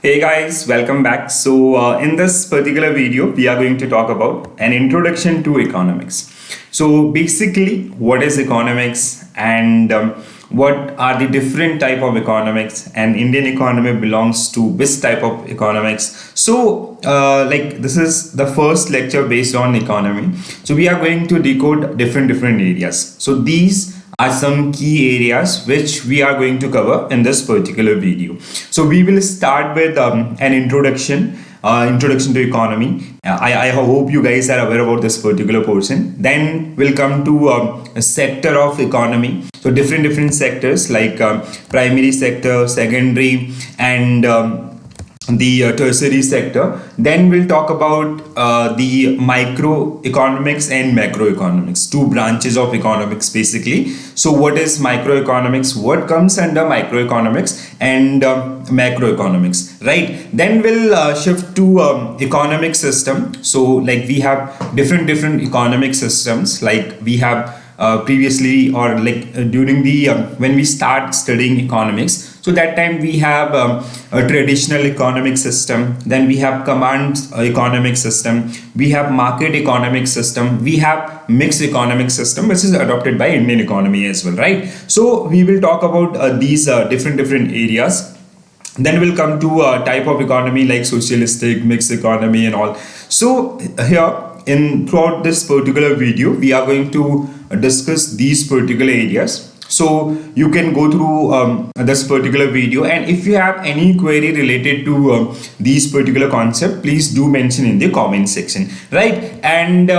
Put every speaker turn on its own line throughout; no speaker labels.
Hey guys, welcome back. In this particular video, we are going to talk about an introduction to economics. So, basically, what is economics and what are the different type of economics, and Indian economy belongs to which type of economics. This is the first lecture based on economy. So, we are going to decode different areas. So, these are some key areas which we are going to cover in this particular video. So we will start with an introduction to economy. I hope you guys are aware about this particular portion. Then we'll come to a sector of economy. So different sectors like primary sector, secondary, and the tertiary sector. Then we'll talk about the microeconomics and macroeconomics, two branches of economics basically. So what is microeconomics, what comes under microeconomics, and macroeconomics, right? Then we'll shift to economic system. So like we have different economic systems, like we have previously, or during the when we start studying economics. So that time we have a traditional economic system, then we have command economic system, we have market economic system, we have mixed economic system, which is adopted by Indian economy as well, right? So we will talk about these different areas. Then we'll come to type of economy like socialistic, mixed economy and all. So here throughout this particular video, we are going to discuss these particular areas. So you can go through this particular video, and if you have any query related to these particular concept, please do mention in the comment section, right? And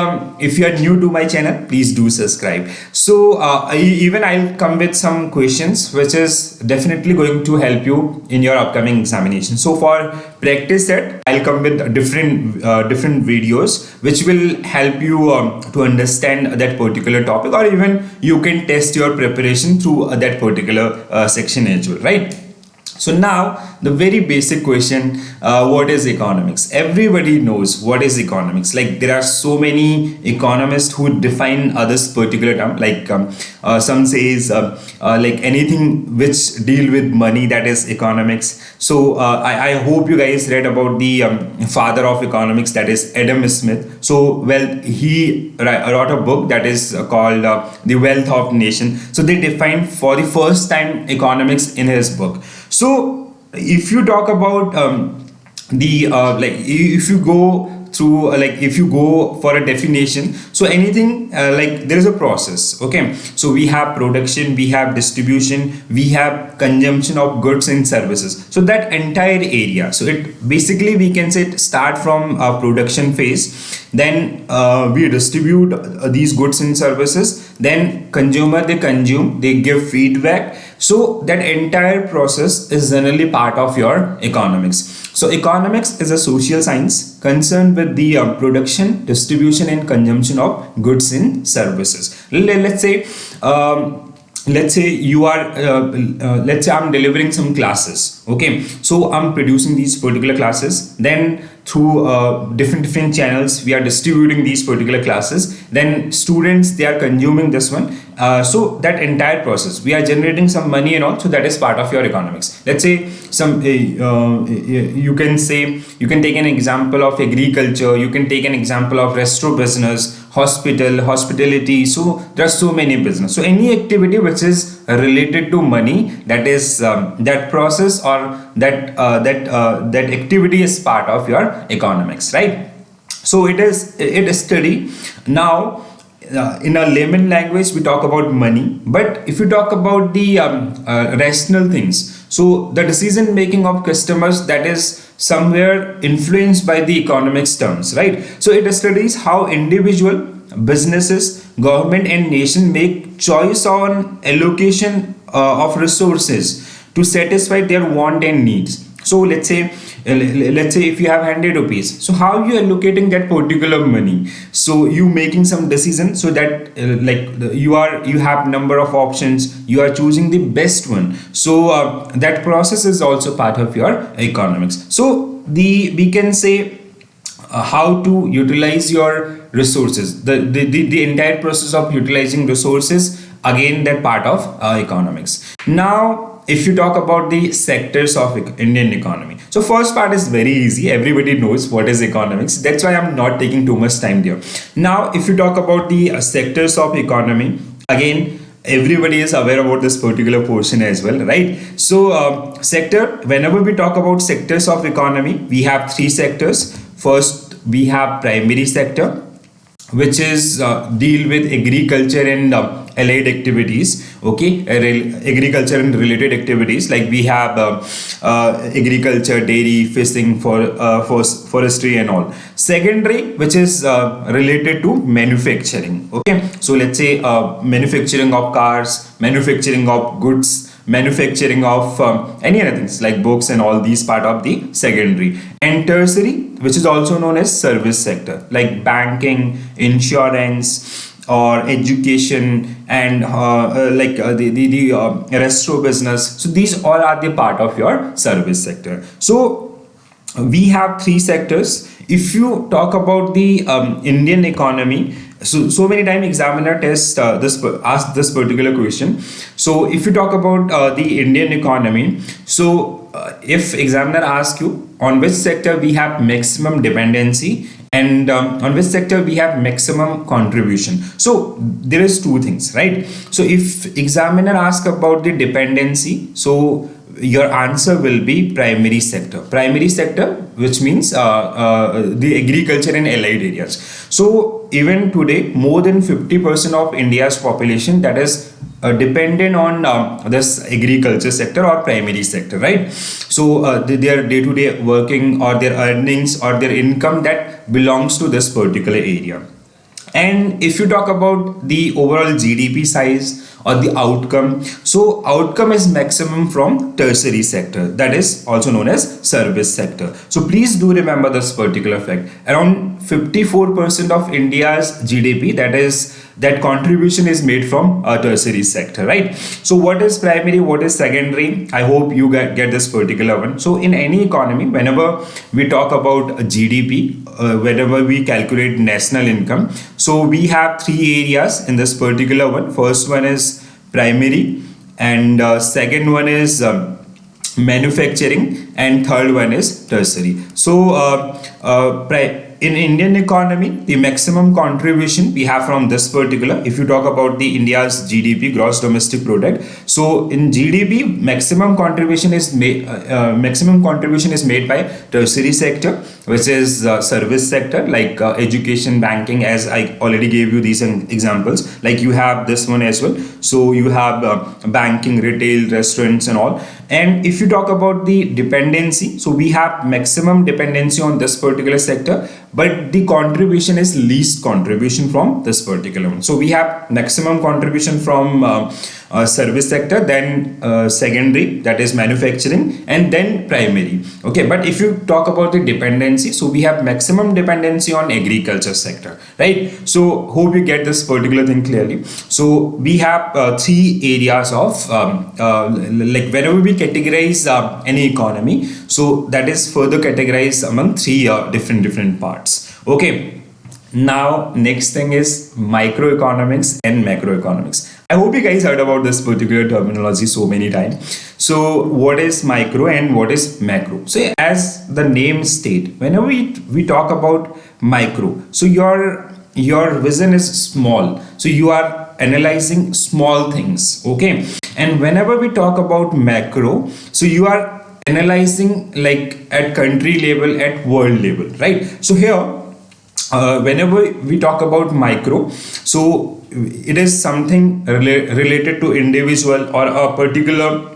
if you are new to my channel, please do subscribe. So I'll come with some questions which is definitely going to help you in your upcoming examination. So for practice set, I'll come with different videos which will help you to understand that particular topic, or even you can test your preparation through that particular section as well, right? So now the very basic question, what is economics? Everybody knows what is economics. Like there are so many economists who define this particular term, like some says like anything which deal with money, that is economics. So I hope you guys read about the father of economics, that is Adam Smith. So he wrote a book that is called The Wealth of Nation. So they defined for the first time economics in his book. So if you talk about if you go through if you go for a definition, so anything there is a process, okay? So we have production, we have distribution, we have consumption of goods and services. So that entire area, so it basically we can say it start from a production phase, then we distribute these goods and services, then consumer, they consume, they give feedback. So that entire process is generally part of your economics. So economics is a social science concerned with the production, distribution and consumption of goods and services. Let's say you are let's say I'm delivering some classes, okay? So I'm producing these particular classes, then through different channels we are distributing these particular classes, then students, they are consuming this one. So that entire process, we are generating some money and all, so that is part of your economics. Let's say some you can take an example of agriculture, you can take an example of restaurant business, hospitality. So there are so many business. So any activity which is related to money, that is that process or that activity is part of your economics, right? So it is study. Now in a layman language we talk about money, but if you talk about the rational things, so the decision making of customers, that is somewhere influenced by the economics terms, right? So it studies how individual, businesses, government and nation make choice on allocation of resources to satisfy their want and needs. So let's say if you have 100 rupees, so how you allocating that particular money? So you making some decision, so that you have number of options, you are choosing the best one. So that process is also part of your economics. So we can say how to utilize your resources, the entire process of utilizing resources, again that part of economics. Now if you talk about the sectors of Indian economy, so first part is very easy. Everybody knows what is economics. That's why I'm not taking too much time there. Now, if you talk about the sectors of economy, again, everybody is aware about this particular portion as well, right? So sector, whenever we talk about sectors of economy, we have three sectors. First, we have primary sector, which is deal with agriculture and allied activities. Okay, agriculture and related activities, like we have agriculture, dairy, fishing, forestry and all. Secondary, which is related to manufacturing. Okay, so let's say manufacturing of cars, manufacturing of goods, manufacturing of any other things like books and all these part of the secondary. And tertiary, which is also known as service sector, like banking, insurance, or education, and the restaurant business. So these all are the part of your service sector. So we have three sectors. If you talk about the Indian economy, so many time examiner test ask this particular question. So if you talk about the Indian economy, so if examiner asks you on which sector we have maximum dependency and on which sector we have maximum contribution, so there is two things, right? So if examiner asks about the dependency, so your answer will be primary sector. Primary sector, which means the agriculture and allied areas. So even today, more than 50% of India's population that is dependent on this agriculture sector or primary sector, right? So their day-to-day working or their earnings or their income that belongs to this particular area. And if you talk about the overall GDP size or the outcome, so outcome is maximum from tertiary sector, that is also known as service sector. So please do remember this particular fact. Around 54% of India's GDP, that contribution is made from a tertiary sector, right? So what is primary, what is secondary? I hope you get this particular one. So in any economy, whenever we talk about GDP, whenever we calculate national income, so we have three areas in this particular one. First one is primary, and second one is manufacturing, and third one is tertiary. So in Indian economy, the maximum contribution we have from this particular, if you talk about the India's GDP, gross domestic product, so in GDP maximum contribution is made by tertiary sector, which is service sector, like education, banking, as I already gave you these examples. Like you have this one as well. So you have banking, retail, restaurants and all. And if you talk about the dependency, so we have maximum dependency on this particular sector, but the contribution is least contribution from this particular one. So we have maximum contribution from service sector, then secondary, that is manufacturing, and then primary. Okay, but if you talk about the dependency, so we have maximum dependency on agriculture sector, right? So hope you get this particular thing clearly. So we have three areas of like whenever we categorize any economy, so that is further categorized among three different parts. Okay, now next thing is microeconomics and macroeconomics. I hope you guys heard about this particular terminology so many times. So what is micro and what is macro? So as the name state, whenever we talk about micro, so your vision is small, so you are analyzing small things. Okay, and whenever we talk about macro, so you are analyzing like at country level, at world level, right? So here whenever we talk about micro, so it is something related to individual or a particular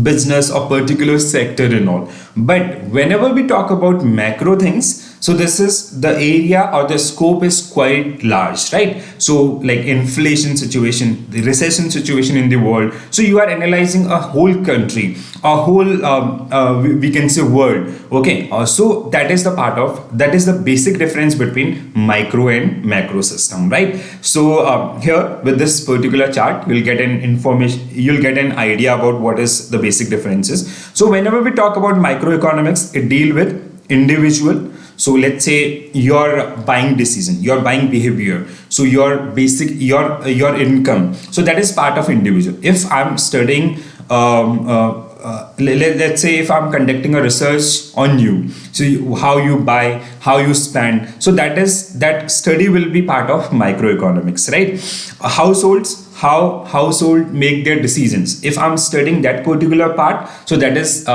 business or particular sector and all. But whenever we talk about macro things, so this is the area or the scope is quite large, right? So like inflation situation, the recession situation in the world. So you are analyzing a whole country, a whole we can say world. Okay, so that is the basic difference between micro and macro system, right? So here with this particular chart, you'll get an idea about what is the basic differences. So whenever we talk about microeconomics, it deal with individual. So let's say your buying decision, your buying behavior, so your basic your income, so that is part of individual. If I'm studying let's say if I'm conducting a research on you, so how you buy, how you spend, so that study will be part of microeconomics, right? Households, how household make their decisions, if I'm studying that particular part, so that is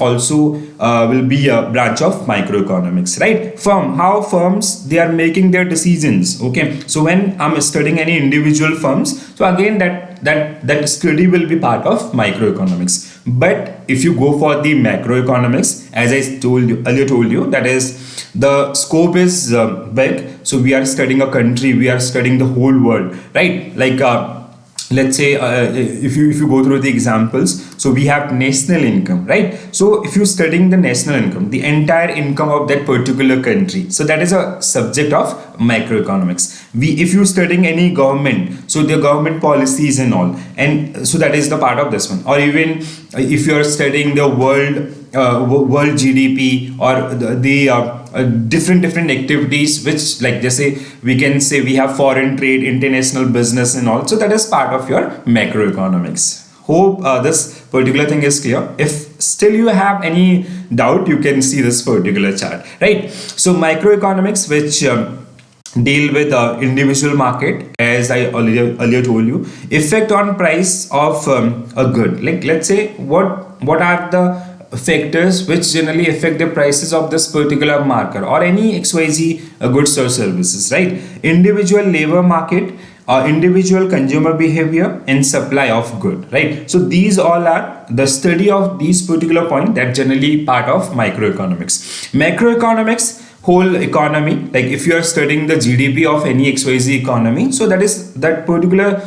also will be a branch of microeconomics, right? How firms they are making their decisions. Okay, so when I'm studying any individual firms, so again that study will be part of microeconomics. But if you go for the macroeconomics, as I told you, that is the scope is big. So we are studying a country, we are studying the whole world, right? Like let's say if you go through the examples, so we have national income, right? So if you're studying the national income, the entire income of that particular country, so that is a subject of macroeconomics. If you're studying any government, so the government policies and all, and so that is the part of this one. Or even if you're studying the world GDP, or the different activities, which, like just say we can say we have foreign trade, international business and all, so that is part of your macroeconomics. Hope this particular thing is clear. If still you have any doubt, you can see this particular chart, right? So microeconomics, which deal with individual market, as I earlier told you, effect on price of a good. Like let's say what are the factors which generally affect the prices of this particular market or any XYZ goods or services, right? Individual labor market, individual consumer behavior, and supply of good, right? So these all are the study of these particular point that generally part of microeconomics. Macroeconomics, whole economy, like if you are studying the GDP of any XYZ economy, so that particular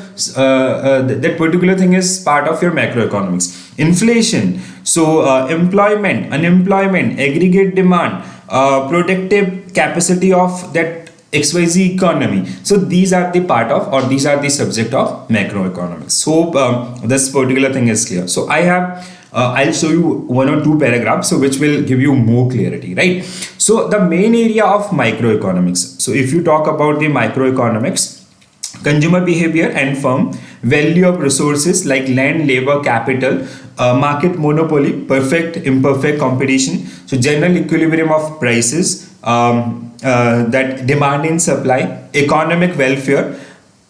thing is part of your macroeconomics. Inflation, so employment, unemployment, aggregate demand, productive capacity of that XYZ economy, so these are the part of, or these are the subject of macroeconomics. Hope this particular thing is clear. So I'll show you one or two paragraphs, so which will give you more clarity, right? So the main area of microeconomics, so if you talk about the microeconomics, consumer behavior and firm value of resources like land, labor, capital, market monopoly, perfect imperfect competition, so general equilibrium of prices, that demand and supply, economic welfare,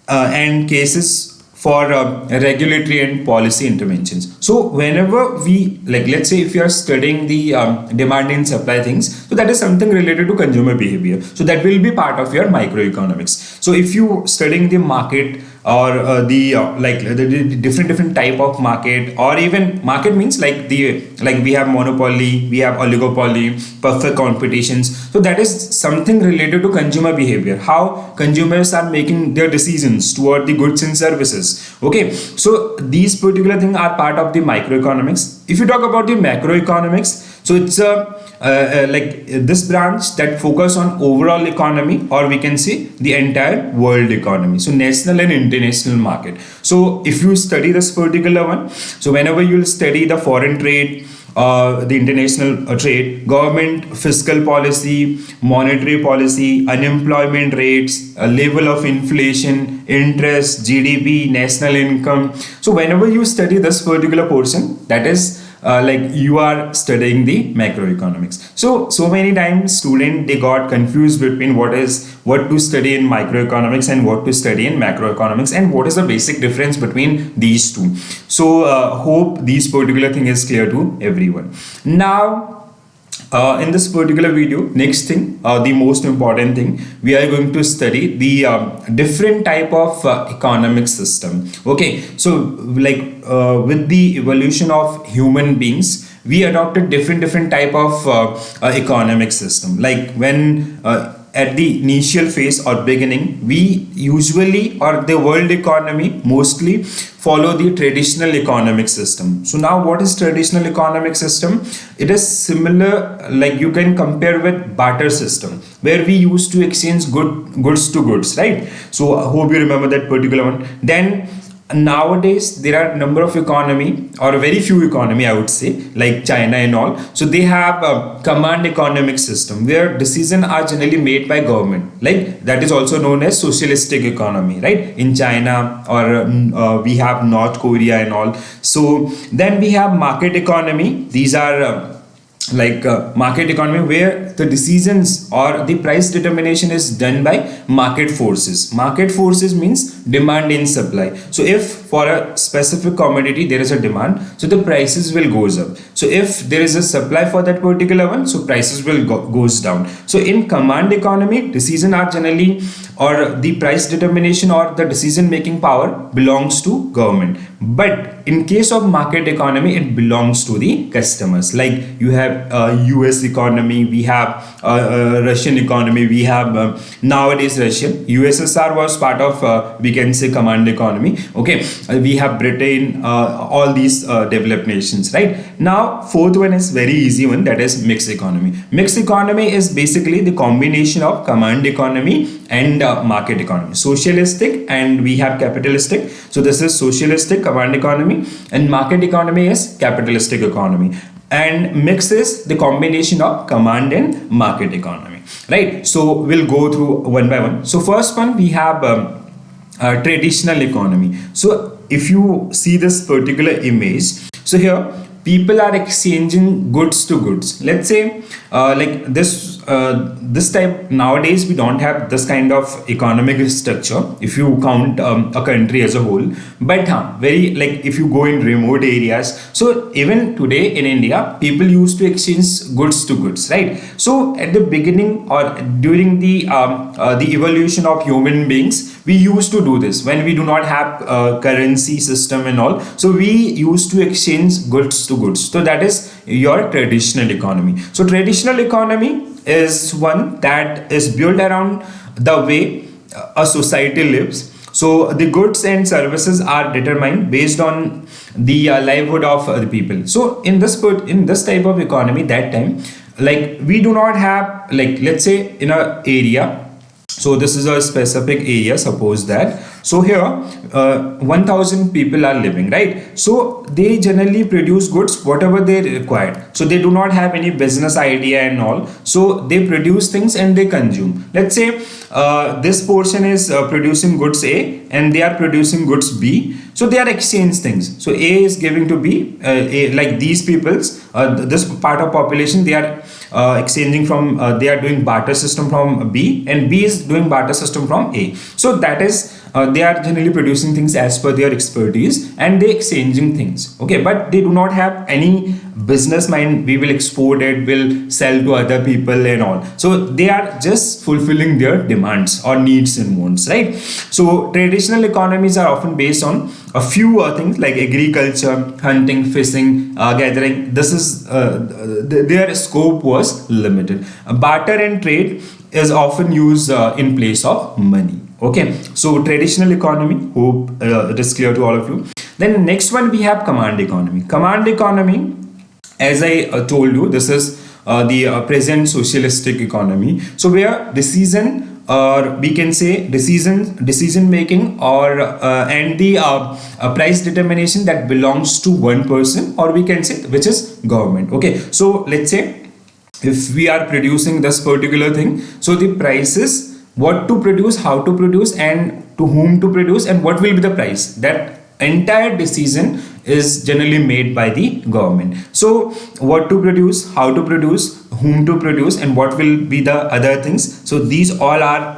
and cases for regulatory and policy interventions. So whenever we, like let's say if you are studying the demand and supply things, so that is something related to consumer behavior, so that will be part of your microeconomics. So if you studying the market, or the different type of market, or even market means like we have monopoly, we have oligopoly, perfect competitions, so that is something related to consumer behavior, how consumers are making their decisions toward the goods and services. Okay, so these particular things are part of the microeconomics. If you talk about the macroeconomics, so it's like this branch that focus on overall economy, or we can say the entire world economy, so national and international market. So if you study this particular one, so whenever you'll study the foreign trade, the international trade, government fiscal policy, monetary policy, unemployment rates, level of inflation, interest, GDP, national income. So whenever you study this particular portion, that is like you are studying the macroeconomics. So many times student they got confused between what to study in microeconomics and what to study in macroeconomics, and what is the basic difference between these two. So hope these particular thing is clear to everyone. Now in this particular video, next thing, the most important thing, we are going to study the different type of economic system. Okay, so like with the evolution of human beings, we adopted different type of economic system. Like when at the initial phase or beginning, we usually, or the world economy mostly follow the traditional economic system. So now what is traditional economic system? It is similar, like you can compare with barter system, where we used to exchange goods to goods, right? So I hope you remember that particular one. Then nowadays there are number of economy, or very few economy, I would say, like China and all. So they have a command economic system where decisions are generally made by government, like that is also known as socialistic economy, right, in China, or we have North Korea and all. So then we have market economy. These are market economy, where the decisions or the price determination is done by market forces. Market forces means demand and supply. So if for a specific commodity there is a demand, so the prices will goes up. So if there is a supply for that particular one, so prices will goes down. So in command economy, decisions are generally, or the price determination or the decision making power belongs to government. But in case of market economy, it belongs to the customers. Like you have US economy, we have Russian economy, we have nowadays Russian. USSR was part of we can say command economy. Okay, we have Britain, all these developed nations, right? Now fourth one is very easy one, that is mixed economy. Mixed economy is basically the combination of command economy and market economy. Socialistic, and we have capitalistic. So this is socialistic command economy, and market economy is capitalistic economy, and mix is the combination of command and market economy, right? So we'll go through one by one. So first one, we have traditional economy. So if you see this particular image, so here people are exchanging goods to goods. Let's say like this type, nowadays we don't have this kind of economic structure if you count a country as a whole. But very, like if you go in remote areas, so even today in India, people used to exchange goods to goods, right? So at the beginning, or during the evolution of human beings, we used to do this when we do not have currency system and all. So we used to exchange goods to goods. So that is your traditional economy. So traditional economy is one that is built around the way a society lives. So the goods and services are determined based on the livelihood of the people. So in this type of economy, that time, like we do not have, like let's say in a area. So this is a specific area, suppose that. So here 1000 people are living, right? So they generally produce goods whatever they require. So they do not have any business idea and all. So they produce things and they consume. Let's say this portion is producing goods A and they are producing goods B. So they are exchange things. So A is giving to B, like these peoples, this part of population, they are exchanging from, they are doing barter system from B, and B is doing barter system from A. So that is, they are generally producing things as per their expertise and they exchanging things. Okay, but they do not have any business mind. We will export it, will sell to other people and all. So they are just fulfilling their demands or needs and wants, right? So traditional economies are often based on a few things like agriculture, hunting, fishing, gathering. This is their scope was limited. Barter and trade is often used in place of money. Okay, so traditional economy, hope it is clear to all of you. Then next one, we have command economy. Command economy, as I told you, this is the present socialistic economy. So where decision, or we can say decision making, or and the price determination that belongs to one person, or we can say which is government. Okay, so let's say if we are producing this particular thing, so the prices, what to produce, how to produce, and to whom to produce, and what will be the price, that entire decision is generally made by the government. So what to produce, how to produce, whom to produce, and what will be the other things. So these all are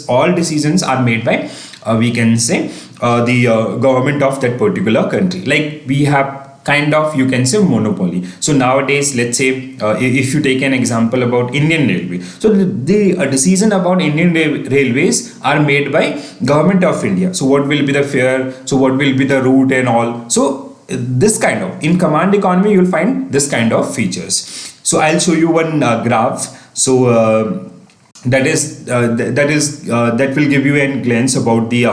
all decisions are made by we can say the government of that particular country. Like we have kind of, you can say, monopoly. So nowadays, let's say if you take an example about Indian Railway, so the decision about Indian Railways are made by government of India. So what will be the fare, so what will be the route and all. So this kind of, in command economy, you'll find this kind of features. So I'll show you one graph. So that will give you a glance about the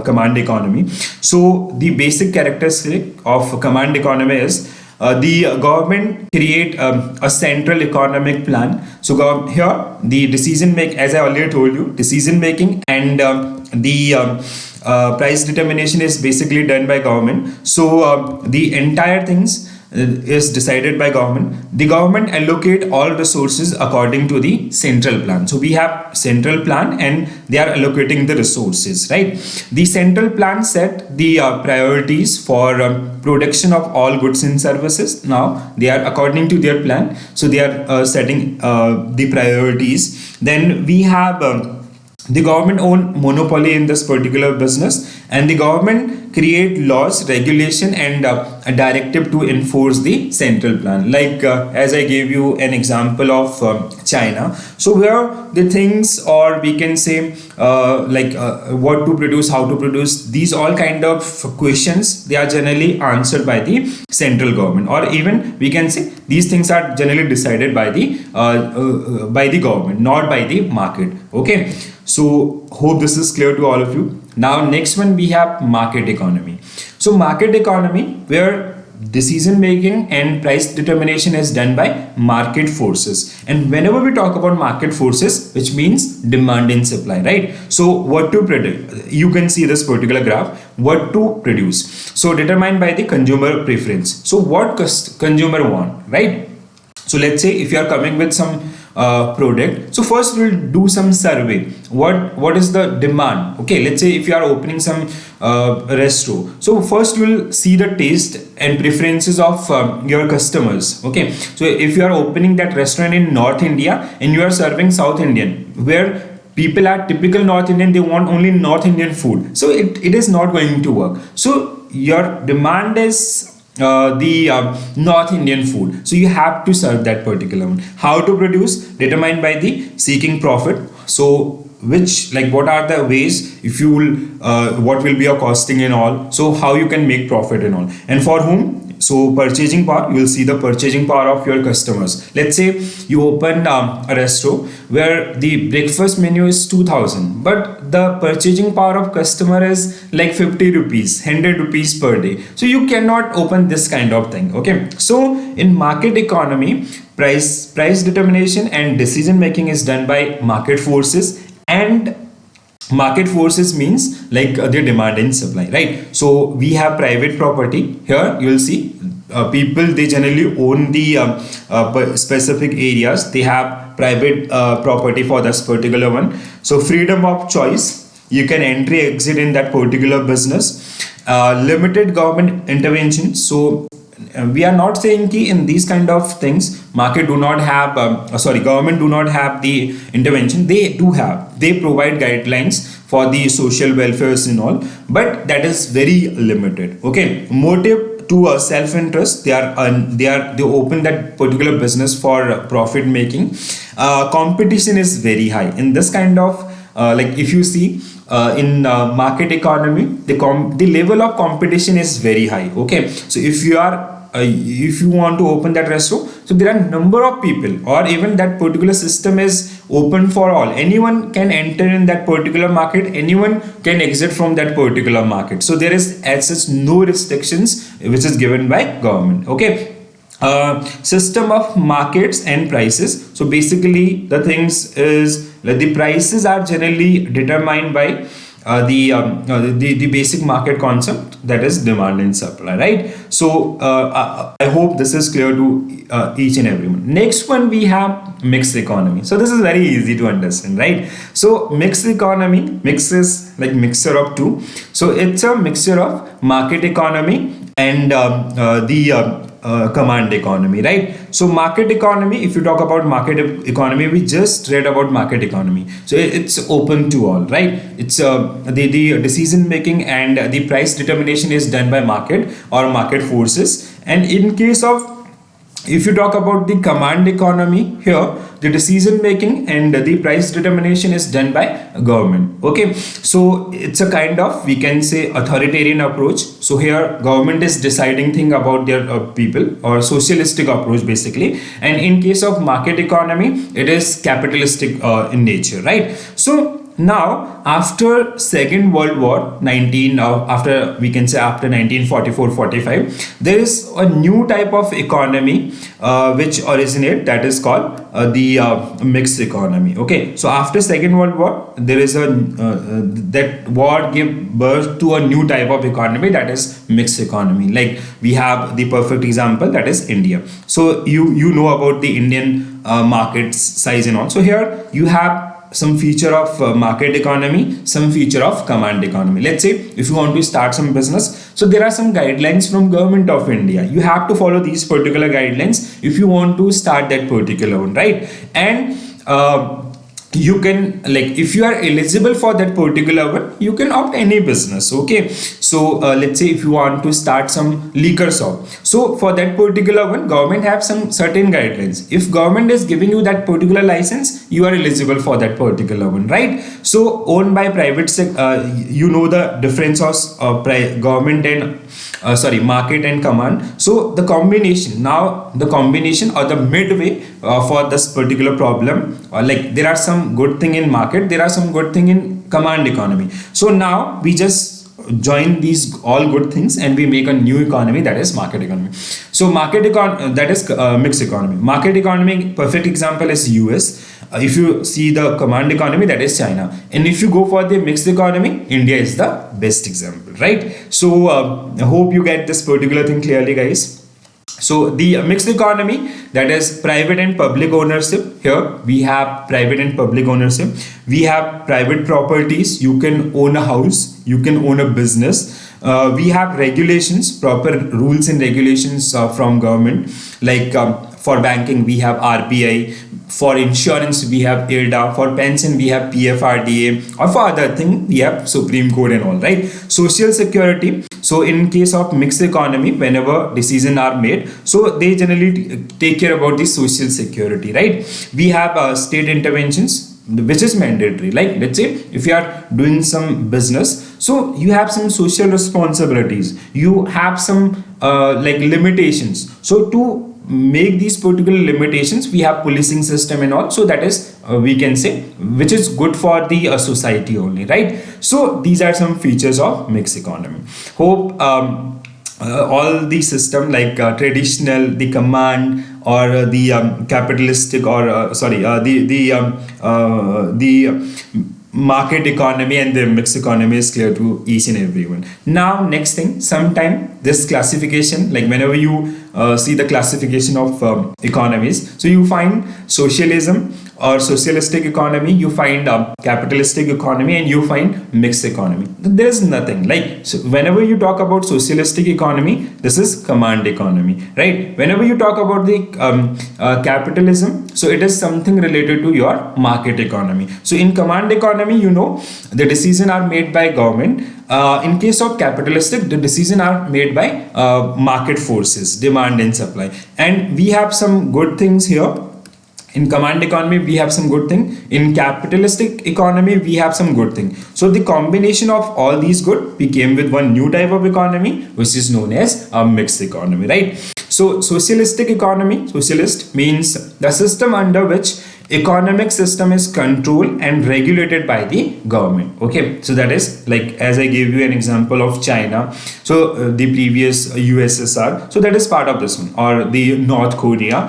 command economy. So the basic characteristic of command economy is the government create a central economic plan. So here the decision make, as I earlier told you, decision making and the price determination is basically done by government. So the entire things is decided by government. The government allocate all resources according to the central plan. So we have central plan and they are allocating the resources, right? The central plan set the priorities for production of all goods and services. Now they are according to their plan, so they are setting the priorities. Then we have the government own monopoly in this particular business, and the government create laws, regulation and a directive to enforce the central plan. Like as I gave you an example of China, so where the things, or we can say what to produce, how to produce, these all kind of questions, they are generally answered by the central government, or even we can say these things are generally decided by the government, not by the market. Okay, so hope this is clear to all of you. Now next one we have market economy. So market economy, where decision making and price determination is done by market forces. And whenever we talk about market forces, which means demand and supply, right? So what to produce, you can see this particular graph, what to produce, so determined by the consumer preference. So what consumer want, right? So let's say if you are coming with some product, so first we'll do some survey. What is the demand? Okay, let's say if you are opening some resto, so first we'll see the taste and preferences of your customers. Okay, so if you are opening that restaurant in North India and you are serving South Indian, where people are typical North Indian, they want only North Indian food, so it is not going to work. So your demand is the North Indian food, so you have to serve that particular one. How to produce, determined by the seeking profit. So which, like, what are the ways, if you will what will be your costing and all, so how you can make profit and all, and for whom. So purchasing power, you will see the purchasing power of your customers. Let's say you open a resto where the breakfast menu is 2000, but the purchasing power of customer is like 50 rupees, 100 rupees per day. So you cannot open this kind of thing. Okay, so in market economy, price determination and decision making is done by market forces, and market forces means like their demand and supply, right? So we have private property. Here you will see people, they generally own the specific areas, they have private property for this particular one. So freedom of choice, you can entry exit in that particular business. Limited government intervention. So we are not saying ki in these kind of things market do not have government do not have the intervention. They do have, they provide guidelines for the social welfares and all, but that is very limited. Okay, motive to self-interest, they open that particular business for profit making. Competition is very high in this kind of like if you see in market economy, the level of competition is very high. Okay, so if you want to open that restaurant, so there are number of people, or even that particular system is open for all. Anyone can enter in that particular market, anyone can exit from that particular market. So there is as such no restrictions which is given by government. Okay, system of markets and prices. So basically the things is like the prices are generally determined by the basic market concept, that is demand and supply, right? So I hope this is clear to each and everyone. Next one we have mixed economy. So this is very easy to understand, right? So mixed economy, mix is like mixture of two. So it's a mixture of market economy and the command economy, right? So market economy, if you talk about market economy, we just read about market economy, so it's open to all, right? It's the decision making and the price determination is done by market or market forces. And in case of, if you talk about the command economy, here the decision making and the price determination is done by government. Okay, so it's a kind of, we can say, authoritarian approach. So here government is deciding thing about their people, or socialistic approach basically. And in case of market economy, it is capitalistic in nature, right? So now after Second World War, after we can say after 1944-45, there is a new type of economy which originate, that is called the mixed economy. Okay, so after Second World War, there is a that war gave birth to a new type of economy, that is mixed economy. Like we have the perfect example, that is India. So you know about the Indian market size and all. So here you have some feature of market economy, some feature of command economy. Let's say if you want to start some business, so there are some guidelines from government of India. You have to follow these particular guidelines if you want to start that particular one, right? And you can, like, if you are eligible for that particular one, you can opt any business. Okay, so let's say if you want to start some liquor shop, so for that particular one, government have some certain guidelines. If government is giving you that particular license, you are eligible for that particular one, right? So owned by private sector, you know the difference of government and market and command. So the combination or the midway for this particular problem, like there are some good thing in market, there are some good thing in command economy. So now we just join these all good things and we make a new economy, that is market economy. So that is mixed economy. Market economy, perfect example is US. If you see the command economy, that is China. And if you go for the mixed economy, India is the best example, right? So I hope you get this particular thing clearly, guys. So the mixed economy, that is private and public ownership. Here we have private and public ownership. We have private properties. You can own a house, you can own a business. We have regulations, proper rules and regulations from government. Like for banking, we have RBI. For insurance, we have IRDA. For pension, we have PFRDA. Or for other thing, we have Supreme Court and all, right? Social security. So in case of mixed economy, whenever decisions are made, so they generally take care about the social security, right? We have state interventions, which is mandatory. Like let's say if you are doing some business, so you have some social responsibilities, you have some like limitations. So to make these particular limitations, we have policing system and all. So that is we can say which is good for the society only, right? So these are some features of mixed economy. Hope all the system like traditional, the command, or the capitalistic, or the market economy and the mixed economy is clear to each and everyone. Now next thing, sometime this classification, like whenever you see the classification of economies, so you find socialism or socialistic economy, you find capitalistic economy, and you find mixed economy. There is nothing like, so whenever you talk about socialistic economy, this is command economy, right? Whenever you talk about the capitalism, so it is something related to your market economy. So in command economy, you know, the decisions are made by government. In case of capitalistic, the decisions are made by market forces, demand and supply. And we have some good things here. In command economy, we have some good thing. In capitalistic economy, we have some good thing. So the combination of all these good, we came with one new type of economy, which is known as a mixed economy, right? So socialistic economy, socialist means the system under which economic system is controlled and regulated by the government. Okay, so that is like, as I gave you an example of China, so the previous USSR, so that is part of this one, or the North Korea.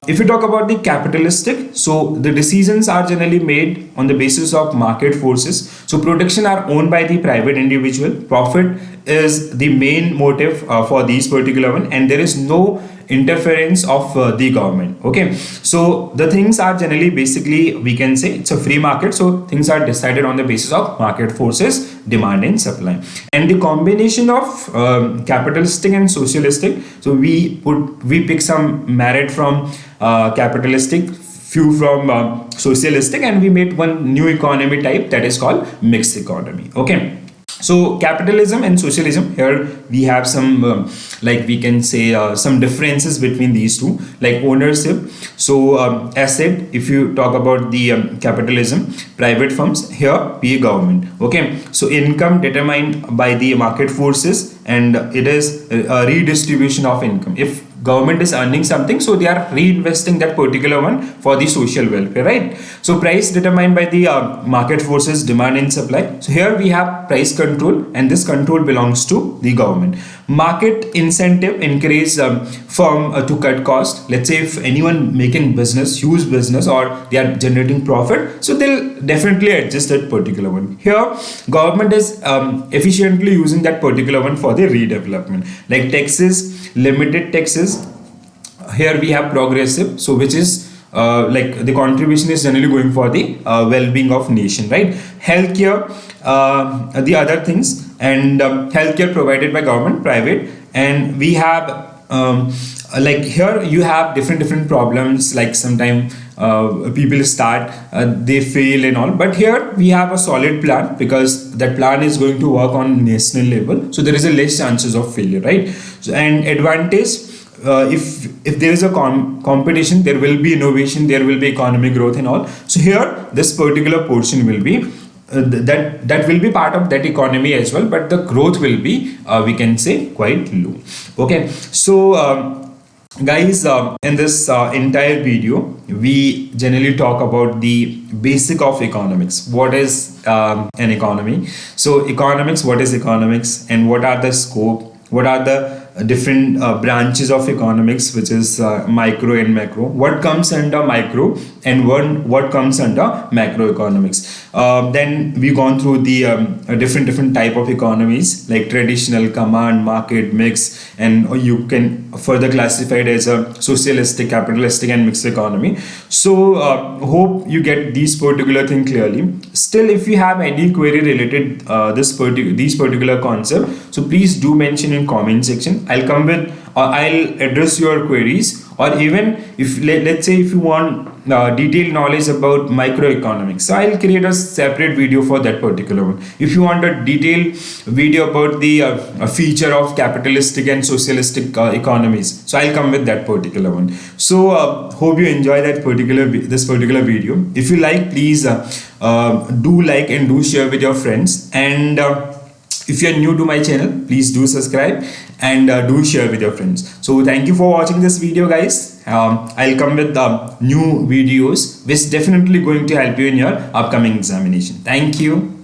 If you talk about the capitalistic, so the decisions are generally made on the basis of market forces. So production are owned by the private individual. Profit is the main motive for these particular one, and there is no interference of the government. Okay, so the things are generally, basically we can say it's a free market, so things are decided on the basis of market forces, demand and supply. And the combination of capitalistic and socialistic, so we pick some merit from capitalistic, few from socialistic, and we made one new economy type, that is called mixed economy. Okay, so capitalism and socialism, here we have some like we can say some differences between these two, like ownership. So asset, if you talk about the capitalism, private firms, here be government. Okay, so income determined by the market forces, and it is a redistribution of income. If government is earning something, so they are reinvesting that particular one for the social welfare, right? So price determined by the market forces, demand and supply. So here we have price control, and this control belongs to the government. Market incentive encourage firm to cut cost. Let's say if anyone making business, huge business, or they are generating profit, so they'll definitely adjust that particular one. Here government is efficiently using that particular one for the redevelopment, like taxes, limited taxes. Here we have progressive, so which is like the contribution is generally going for the well-being of nation, right? Healthcare, the other things, and healthcare provided by government, private. And we have like here you have different problems, like sometimes people start they fail and all, but here we have a solid plan because that plan is going to work on national level, so there is a less chances of failure, right? So, and advantage, if there is a competition, there will be innovation, there will be economic growth and all. So here this particular portion will be that will be part of that economy as well, but the growth will be we can say quite low. Okay, so guys, in this entire video we generally talk about the basic of economics. What is an economy? So economics, what is economics, and what are the scope, what are the different branches of economics, which is micro and macro, what comes under micro, and what comes under macroeconomics. Then we've gone through the different type of economies, like traditional, command, market, mix, and you can further classify it as a socialistic, capitalistic and mixed economy. So hope you get these particular thing clearly. Still, if you have any query related these particular concept, so please do mention in comment section. I'll come with or I'll address your queries, or even if let's say if you want detailed knowledge about microeconomics, so I'll create a separate video for that particular one. If you want a detailed video about the feature of capitalistic and socialistic economies, so I'll come with that particular one. So hope you enjoy this particular video. If you like, please do like and do share with your friends, and if you are new to my channel, please do subscribe and do share with your friends. So thank you for watching this video, guys. I'll come with new videos which definitely going to help you in your upcoming examination. Thank you.